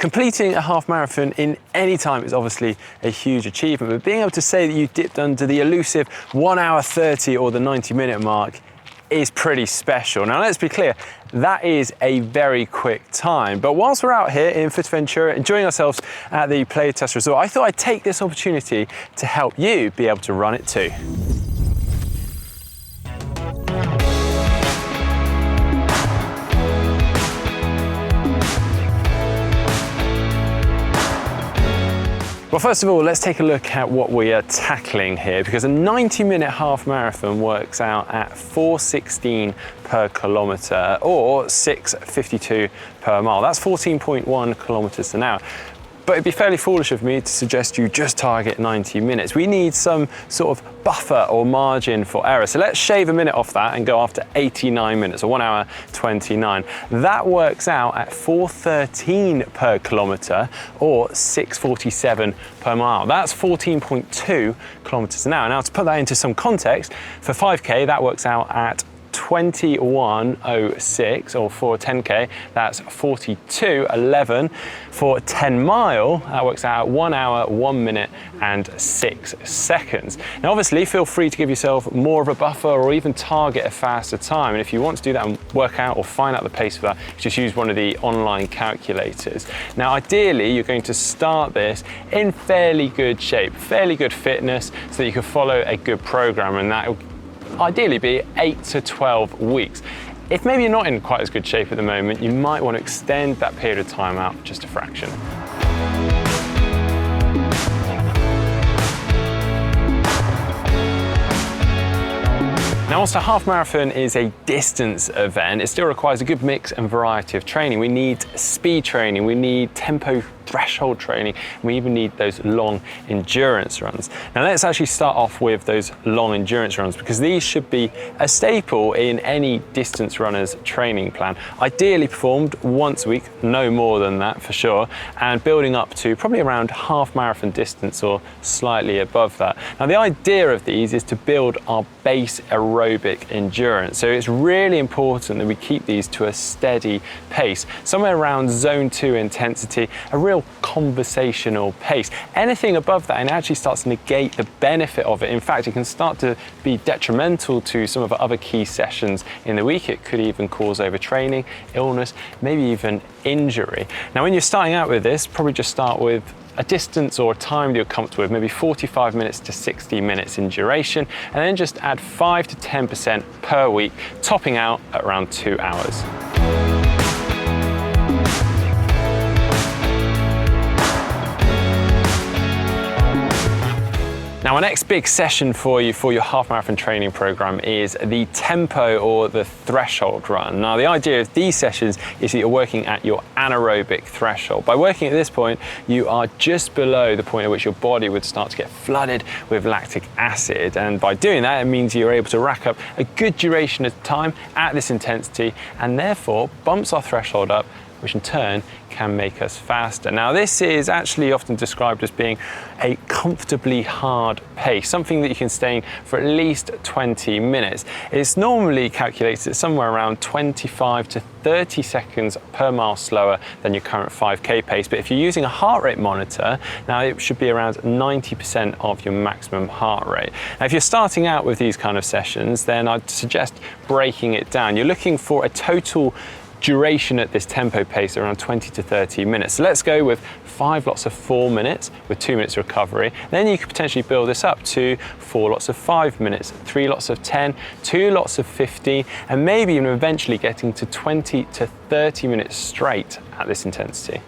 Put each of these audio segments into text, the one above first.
Completing a half marathon in any time is obviously a huge achievement, but being able to say that you dipped under the elusive 1 hour 30 or the 90-minute mark is pretty special. Now let's be clear, that is a very quick time. But whilst we're out here in Fuerteventura enjoying ourselves at the Playtest Resort, I thought I'd take this opportunity to help you be able to run it too. Well, first of all, let's take a look at what we are tackling here, because a 90-minute half marathon works out at 4:16 per kilometre or 6:52 per mile. That's 14.1 kilometres an hour. But it'd be fairly foolish of me to suggest you just target 90 minutes. We need some sort of buffer or margin for error. So let's shave a minute off that and go after 89 minutes or 1 hour 29. That works out at 4:13 per kilometre or 6:47 per mile. That's 14.2 kilometres an hour. Now to put that into some context, for 5K that works out at 21:06, or for 10K that's 42:11. For 10 mile that works out at 1 hour 1 minute and 6 seconds. Now obviously feel free to give yourself more of a buffer or even target a faster time, and if you want to do that and work out or find out the pace for that, just use one of the online calculators. Now ideally you're going to start this in fairly good shape, fairly good fitness, so that you can follow a good program, and that ideally be 8 to 12 weeks. If maybe you're not in quite as good shape at the moment, you might want to extend that period of time out just a fraction. Now, whilst a half marathon is a distance event, it still requires a good mix and variety of training. We need speed training, we need tempo threshold training, and we even need those long endurance runs. Now let's actually start off with those long endurance runs, because these should be a staple in any distance runner's training plan. Ideally performed once a week, no more than that for sure, and building up to probably around half marathon distance or slightly above that. Now the idea of these is to build our base aerobic endurance. So it's really important that we keep these to a steady pace, somewhere around zone 2 intensity, a real conversational pace. Anything above that and actually starts to negate the benefit of it. In fact, it can start to be detrimental to some of our other key sessions in the week. It could even cause overtraining, illness, maybe even injury. Now, when you're starting out with this, probably just start with a distance or a time that you're comfortable with, maybe 45 minutes to 60 minutes in duration, and then just add 5 to 10% per week, topping out at around 2 hours. Now, our next big session for you for your half marathon training program is the tempo or the threshold run. Now, the idea of these sessions is that you're working at your anaerobic threshold. By working at this point, you are just below the point at which your body would start to get flooded with lactic acid. And by doing that, it means you're able to rack up a good duration of time at this intensity, and therefore bumps our threshold up, which in turn can make us faster. Now, this is actually often described as being a comfortably hard pace, something that you can stay in for at least 20 minutes. It's normally calculated at somewhere around 25 to 30 seconds per mile slower than your current 5K pace, but if you're using a heart rate monitor, now it should be around 90% of your maximum heart rate. Now, if you're starting out with these kind of sessions, then I'd suggest breaking it down. You're looking for a total duration at this tempo pace around 20 to 30 minutes. So let's go with 5 lots of 4 minutes with 2 minutes recovery. Then you could potentially build this up to 4 lots of 5 minutes, 3 lots of 10, 2 lots of 15, and maybe even eventually getting to 20 to 30 minutes straight at this intensity.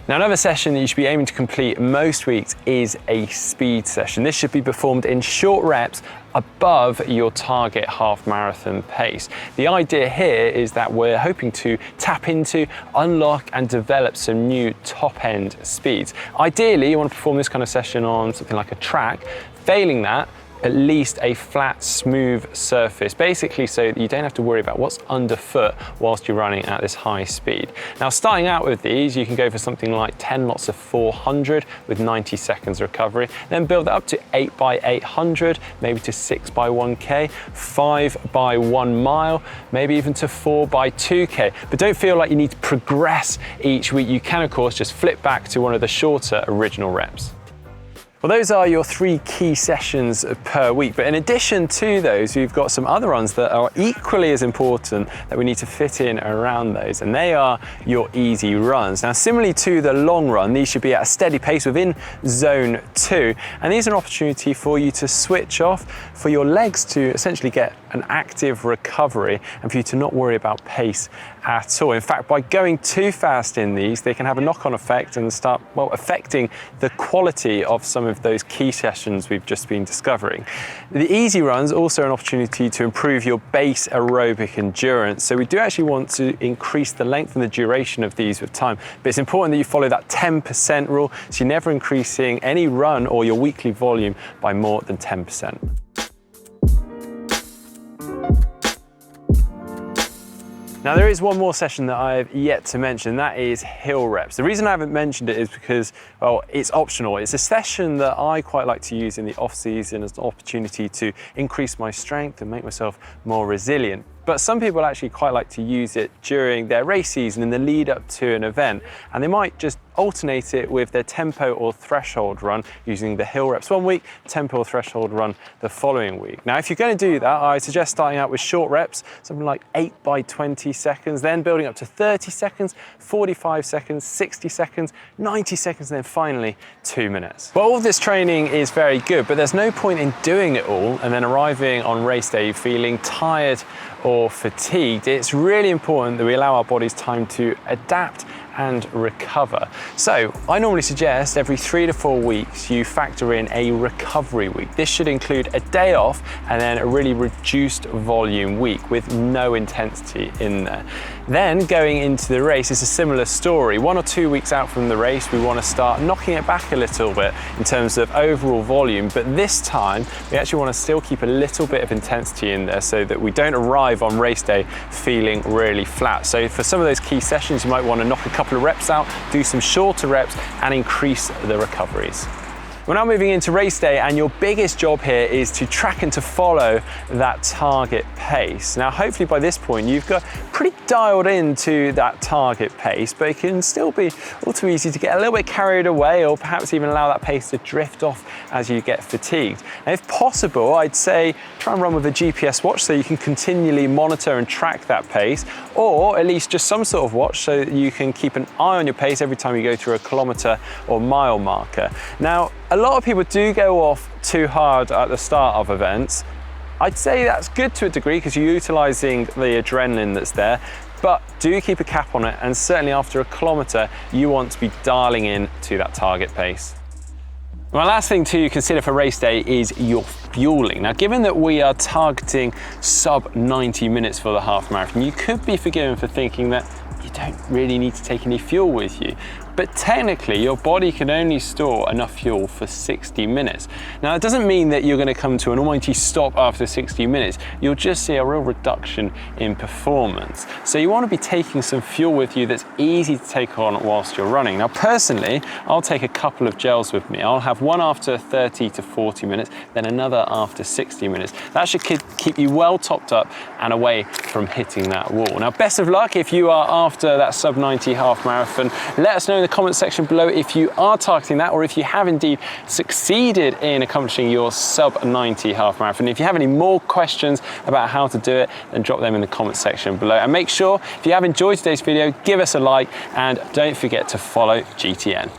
Now, another session that you should be aiming to complete most weeks is a speed session. This should be performed in short reps above your target half marathon pace. The idea here is that we're hoping to tap into, unlock and develop some new top end speeds. Ideally, you want to perform this kind of session on something like a track. Failing that, at least a flat, smooth surface, basically so that you don't have to worry about what's underfoot whilst you're running at this high speed. Now, starting out with these, you can go for something like 10 lots of 400 with 90 seconds recovery, then build that up to 8 by 800, maybe to 6 by 1K, 5 by 1 mile, maybe even to 4 by 2K. But don't feel like you need to progress each week. You can, of course, just flip back to one of the shorter original reps. Well, those are your 3 key sessions per week. But in addition to those, we've got some other runs that are equally as important that we need to fit in around those, and they are your easy runs. Now, similarly to the long run, these should be at a steady pace within zone 2. And these are an opportunity for you to switch off, for your legs to essentially get an active recovery, and for you to not worry about pace at all. In fact, by going too fast in these, they can have a knock-on effect and start, well, affecting the quality of some of those key sessions we've just been discovering. The easy runs also an opportunity to improve your base aerobic endurance. So we do actually want to increase the length and the duration of these with time, but it's important that you follow that 10% rule, so you're never increasing any run or your weekly volume by more than 10%. Now, there is one more session that I've yet to mention, that is hill reps. The reason I haven't mentioned it is because, well, it's optional. It's a session that I quite like to use in the off season as an opportunity to increase my strength and make myself more resilient. But some people actually quite like to use it during their race season in the lead up to an event, and they might just alternate it with their tempo or threshold run using the hill reps one week, tempo or threshold run the following week. Now, if you're going to do that, I suggest starting out with short reps, something like 8 by 20 seconds, then building up to 30 seconds, 45 seconds, 60 seconds, 90 seconds, and then finally 2 minutes. Well, all of this training is very good, but there's no point in doing it all and then arriving on race day feeling tired or fatigued. It's really important that we allow our bodies time to adapt and recover. So I normally suggest every 3 to 4 weeks you factor in a recovery week. This should include a day off and then a really reduced volume week with no intensity in there. Then going into the race is a similar story. 1 or 2 weeks out from the race, we want to start knocking it back a little bit in terms of overall volume, but this time we actually want to still keep a little bit of intensity in there so that we don't arrive on race day feeling really flat. So for some of those key sessions, you might want to knock a couple of reps out, do some shorter reps, and increase the recoveries. We're now moving into race day, and your biggest job here is to track and to follow that target pace. Now, hopefully by this point, you've got pretty dialed into that target pace, but it can still be all too easy to get a little bit carried away, or perhaps even allow that pace to drift off as you get fatigued. And if possible, I'd say try and run with a GPS watch so you can continually monitor and track that pace, or at least just some sort of watch so that you can keep an eye on your pace every time you go through a kilometer or mile marker. Now, a lot of people do go off too hard at the start of events. I'd say that's good to a degree because you're utilizing the adrenaline that's there, but do keep a cap on it, and certainly after a kilometer, you want to be dialing in to that target pace. My last thing to consider for race day is your fueling. Now, given that we are targeting sub 90 minutes for the half marathon, you could be forgiven for thinking that you don't really need to take any fuel with you. But technically, your body can only store enough fuel for 60 minutes. Now, it doesn't mean that you're going to come to an almighty stop after 60 minutes. You'll just see a real reduction in performance. So you want to be taking some fuel with you that's easy to take on whilst you're running. Now, personally, I'll take a couple of gels with me. I'll have one after 30 to 40 minutes, then another after 60 minutes. That should keep you well topped up and away from hitting that wall. Now, best of luck if you are after that sub 90 half marathon. Let us know in the comment section below if you are targeting that, or if you have indeed succeeded in accomplishing your sub 90 half marathon. If you have any more questions about how to do it, then drop them in the comment section below. And make sure, if you have enjoyed today's video, give us a like, and don't forget to follow GTN.